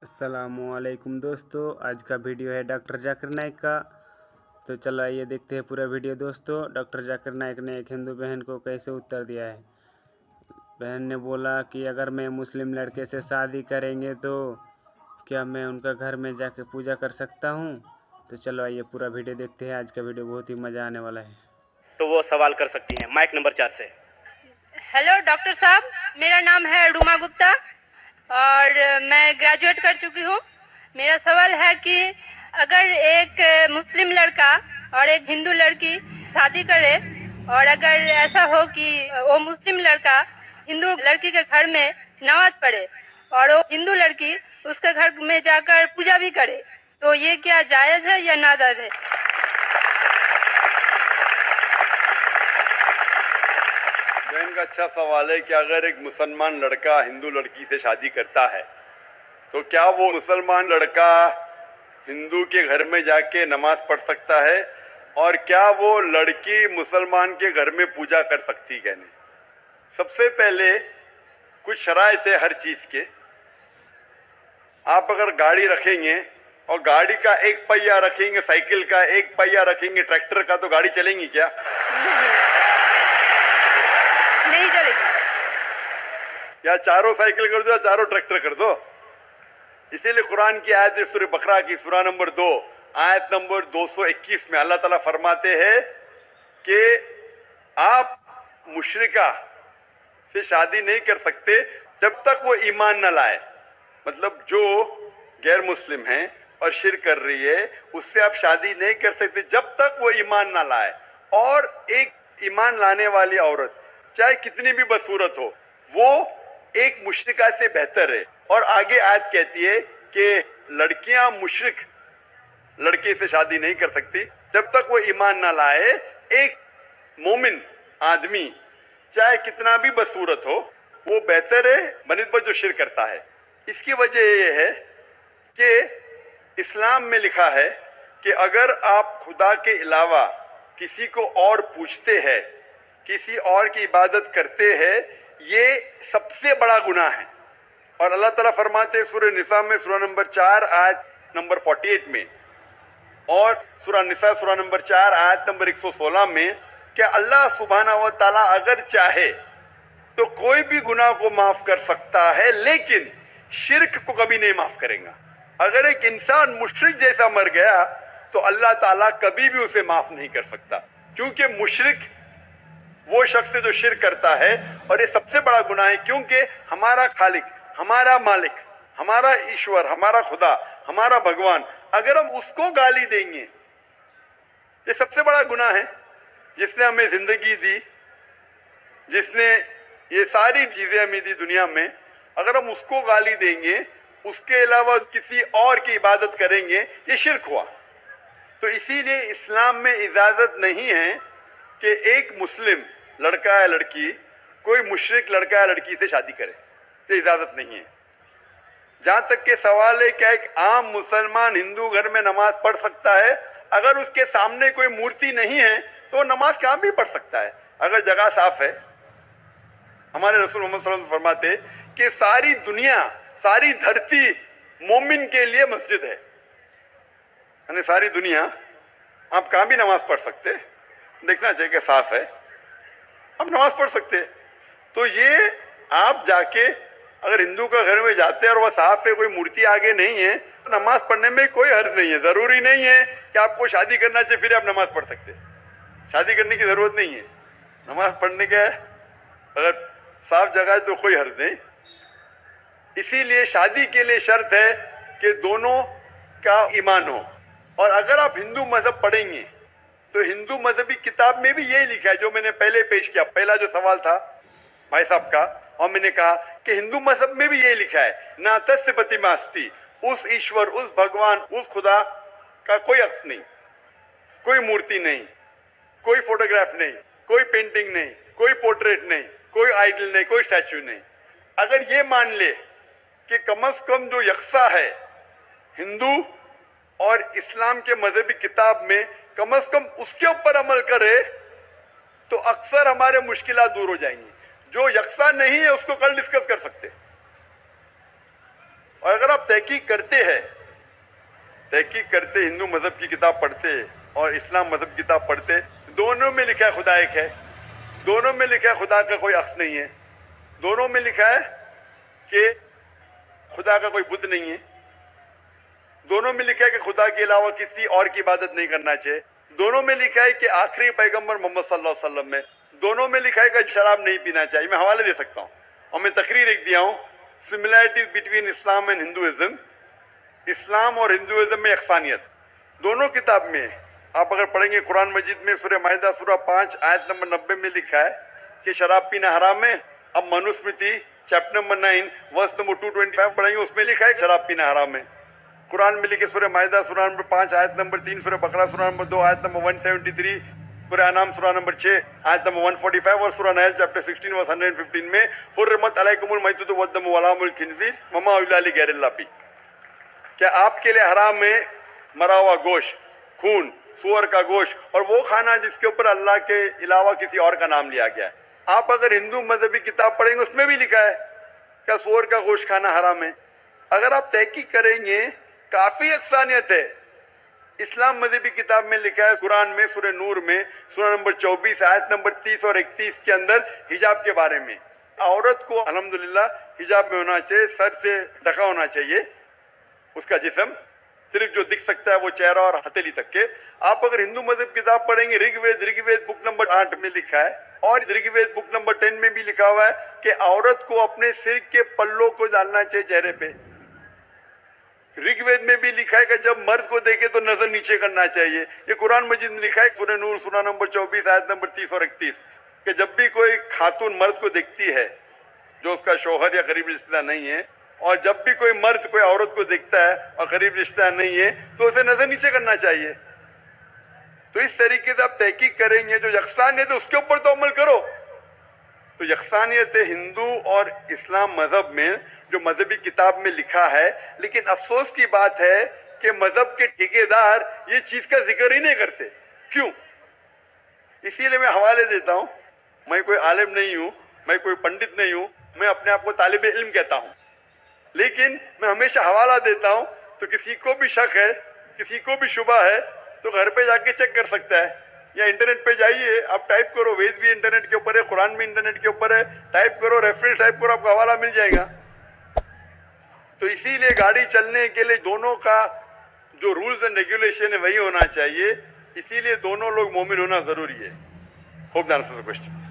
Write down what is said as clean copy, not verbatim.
अस्सलामुअलैकुम दोस्तों, आज का वीडियो है डॉक्टर जाकिर नाइक का। तो चलो आइए देखते हैं पूरा वीडियो दोस्तों। डॉक्टर जाकिर नाइक ने एक हिंदू बहन को कैसे उत्तर दिया है। बहन ने बोला कि अगर मैं मुस्लिम लड़के से शादी करेंगे तो क्या मैं उनका घर में जाके पूजा कर सकता हूँ। तो चलो आइए पूरा वीडियो देखते हैं। आज का वीडियो बहुत ही मज़ा आने वाला है। तो वो सवाल कर सकती हैं। माइक नंबर 4 से। हेलो डॉक्टर साहब, मेरा नाम है रुमा गुप्ता और मैं ग्रेजुएट कर चुकी हूँ। मेरा सवाल है कि अगर एक मुस्लिम लड़का और एक हिंदू लड़की शादी करे और अगर ऐसा हो कि वो मुस्लिम लड़का हिंदू लड़की के घर में नमाज पढ़े और वो हिंदू लड़की उसके घर में जाकर पूजा भी करे, तो ये क्या जायज़ है या नाजायज़ है? बहन का अच्छा सवाल है कि अगर एक मुसलमान लड़का हिंदू लड़की से शादी करता है तो क्या वो मुसलमान लड़का हिंदू के घर में जाके नमाज पढ़ सकता है, और क्या वो लड़की मुसलमान के घर में पूजा कर सकती है? नहीं। सबसे पहले कुछ शराइत है हर चीज के। आप अगर गाड़ी रखेंगे और गाड़ी का एक पहिया रखेंगे, साइकिल का एक पहिया रखेंगे, ट्रैक्टर का, तो गाड़ी चलेगी क्या? नहीं चलेगी। या चारों साइकिल कर दो या चारों ट्रैक्टर कर दो। इसीलिए कुरान की आयत सूरह बकरा की सूरा नंबर 2 आयत नंबर 221 में अल्लाह ताला फरमाते हैं कि आप मुशरिका से शादी नहीं कर सकते जब तक वो ईमान न लाए। मतलब जो गैर मुस्लिम है और शिर्क कर रही है उससे आप शादी नहीं कर सकते जब तक वो ईमान ना लाए। और एक ईमान लाने वाली औरत चाहे कितनी भी बदसूरत हो, वो एक मुशरिका से बेहतर है। और आगे आयत कहती है कि लड़कियां मुशरिक लड़के से शादी नहीं कर सकती जब तक वो ईमान ना लाए। एक मोमिन आदमी चाहे कितना भी बदसूरत हो, वो बेहतर है बनिस्बत जो शिर्क करता है। इसकी वजह यह है कि इस्लाम में लिखा है कि अगर आप खुदा के अलावा किसी को और पूछते हैं, किसी और की इबादत करते हैं, ये सबसे बड़ा गुनाह है। और अल्लाह ताला फरमाते हैं सूरह निसा में सूरा नंबर 4 आयत नंबर 48 में, और सूरा निसा सूरा नंबर 4 आयत नंबर 116 में कि अल्लाह सुब्हानहू व तआला अगर चाहे तो कोई भी गुनाह को माफ कर सकता है, लेकिन शिर्क को कभी नहीं माफ करेगा। अगर एक इंसान मुशरिक जैसा मर गया तो अल्लाह ताला कभी भी उसे माफ नहीं कर सकता, क्योंकि मुशरिक वो शख्स है जो शिर्क करता है। और ये सबसे बड़ा गुनाह है, क्योंकि हमारा खालिक, हमारा मालिक, हमारा ईश्वर, हमारा खुदा, हमारा भगवान, अगर हम उसको गाली देंगे, ये सबसे बड़ा गुनाह है। जिसने हमें जिंदगी दी, जिसने ये सारी चीजें हमें दी दुनिया में, अगर हम उसको गाली देंगे, उसके अलावा किसी और की इबादत करेंगे, ये शिर्क हुआ। तो इसीलिए इस्लाम में इजाजत नहीं है कि एक मुस्लिम लड़का या लड़की कोई मुशरिक लड़का या लड़की से शादी करे, तो इजाजत नहीं है। जहां तक के सवाल है क्या एक आम मुसलमान हिंदू घर में नमाज पढ़ सकता है, अगर उसके सामने कोई मूर्ति नहीं है तो नमाज कहां भी पढ़ सकता है, अगर जगह साफ है। हमारे रसूल मोहम्मद सल्लल्लाहु अलैहि वसल्लम फरमाते कि सारी दुनिया, सारी धरती मोमिन के लिए मस्जिद है। यानी सारी दुनिया आप कहां भी नमाज पढ़ सकते, देखना चाहिए कि साफ है, आप नमाज पढ़ सकते। तो ये आप जाके अगर हिंदू का घर में जाते हैं और वह साफ है, कोई मूर्ति आगे नहीं है, तो नमाज पढ़ने में कोई हर्ज नहीं है। जरूरी नहीं है कि आपको शादी करना चाहिए फिर आप नमाज पढ़ सकते, शादी करने की जरूरत नहीं है। नमाज पढ़ने का अगर साफ जगह है तो कोई हर्ज नहीं। इसीलिए शादी के लिए शर्त है कि दोनों का ईमान हो। और अगर आप हिंदू मजहब पढ़ेंगे तो हिंदू मजहबी किताब में भी यही लिखा है जो मैंने पहले पेश किया, पहला जो सवाल था भाई साहब का, और मैंने कहा कि हिंदू मजहब में भी यही लिखा है, ना तस्य प्रतिमास्ती, उस ईश्वर, उस भगवान, उस खुदा का कोई अक्स नहीं, कोई मूर्ति नहीं, कोई फोटोग्राफ नहीं, कोई पेंटिंग नहीं, कोई पोर्ट्रेट नहीं, कोई आइडल नहीं, कोई स्टैच्यू नहीं। अगर ये मान ले कि कम से कम जो यकसा है हिंदू और इस्लाम के मजहबी किताब में, कम से कम उसके ऊपर अमल करे तो अक्सर हमारे मुश्किलात दूर हो जाएंगी। जो यकसा नहीं है उसको कल डिस्कस कर सकते। और अगर आप तहकीक करते हिंदू मजहब की किताब पढ़ते और इस्लाम मजहब की किताब पढ़ते, दोनों में लिखा है खुदा एक है, दोनों में लिखा है खुदा का कोई अक्स नहीं है, दोनों में लिखा है कि खुदा का कोई बुत नहीं है, दोनों में लिखा है कि खुदा के अलावा किसी और की इबादत नहीं करना चाहिए, दोनों में लिखा है कि आखिरी पैगंबर मोहम्मद सल्लल्लाहु अलैहि वसल्लम में, दोनों में लिखा है कि शराब नहीं पीना चाहिए। मैं हवाले दे सकता हूँ और मैं तकरीर एक दिया हूँ, similarities between Islam and Hinduism, इस्लाम और हिंदुइज्म में यकसानियत, दोनों किताब में आप अगर पढ़ेंगे कुरान मजीद में सूरह माइदा सूरह 5 आयत नंबर 90 में लिखा है कि शराब पीना हराम है। अब Manusmriti chapter number 9 verse number 225 पढ़ेंगे, उसमें लिखा है शराब पीना हराम है। कुरान में लिखे सूरह माइदा सूरह नंबर 5 आयत नंबर 3, सूरह बकरा सूरह नंबर 2 आयत नंबर 173, सूरह अनाम सूरह नंबर 6 आयत नंबर 145 और सूरह नहल चैप्टर 16 वर्स 115 में हुर्रिमत अलैकुमुल मैततु वद्दमु वलहमुल खिंजीर वमा उहिल्ला लिगैरिल्लाह बिही, क्या आपके लिए हराम है मरा हुआ गोश्त, खून, सूअर का गोश्त और वो खाना जिसके ऊपर अल्लाह के अलावा किसी और का नाम लिया गया है। आप अगर हिंदू मजहबी किताब पढ़ेंगे उसमें भी लिखा है क्या सूअर का गोश्त खाना हराम है। अगर आप तहकीक करेंगे काफी यकसानियत है। इस्लाम मजहबी किताब में लिखा है कुरान में सूरह नूर में सूरह नंबर 24 आयत नंबर 30 और 31 के अंदर हिजाब के बारे में, औरत को अल्हम्दुलिल्लाह हिजाब में होना चाहिए, सर से ढका होना चाहिए उसका जिस्म, सिर्फ जो दिख सकता है वो चेहरा और हथेली तक के। आप अगर हिंदू मजहब किताब पढ़ेंगे ऋग्वेद बुक नंबर 8 में लिखा है और ऋग्वेद बुक नंबर 10 में भी लिखा हुआ है कि औरत को अपने सिर के पल्लों को डालना चाहिए चेहरे पे। ऋग्वेद में भी लिखा है कि जब मर्द को देखे तो नजर नीचे करना चाहिए। ये कुरान मजीद में लिखा है सूरह नूर सूरह नंबर 24 आयत नंबर 30 और 31 कि जब भी कोई खातून मर्द को देखती है जो उसका शौहर या करीबी रिश्तेदार नहीं है, और जब भी कोई मर्द कोई औरत को देखता है और करीब रिश्तेदार नहीं है तो उसे नजर नीचे करना चाहिए। तो इस तरीके से आप तहकीक करेंगे, जो यकसानियत है उसके ऊपर तो अमल करो। तो यकसानियत हिंदू और इस्लाम मजहब में जो मजहबी किताब में लिखा है, लेकिन अफसोस की बात है कि मजहब के ठेकेदार ये चीज का जिक्र ही नहीं करते। क्यों? इसीलिए मैं हवाले देता हूं, मैं कोई आलिम नहीं हूं, मैं कोई पंडित नहीं हूं, मैं अपने आप को तालिबे इल्म कहता हूं, लेकिन मैं हमेशा हवाला देता हूं। तो किसी को भी शक है, किसी को भी शुबा है तो घर पे जाके चेक कर सकता है, या इंटरनेट पे जाइए, आप टाइप करो, वेद भी इंटरनेट के ऊपर है, कुरान भी इंटरनेट के ऊपर है, टाइप करो, रेफरेंस टाइप करो, आपको हवाला मिल जाएगा। तो इसीलिए गाड़ी चलने के लिए दोनों का जो रूल्स एंड रेगुलेशन है वही होना चाहिए, इसीलिए दोनों लोग मोमिन होना जरूरी है। Hope that answers the question.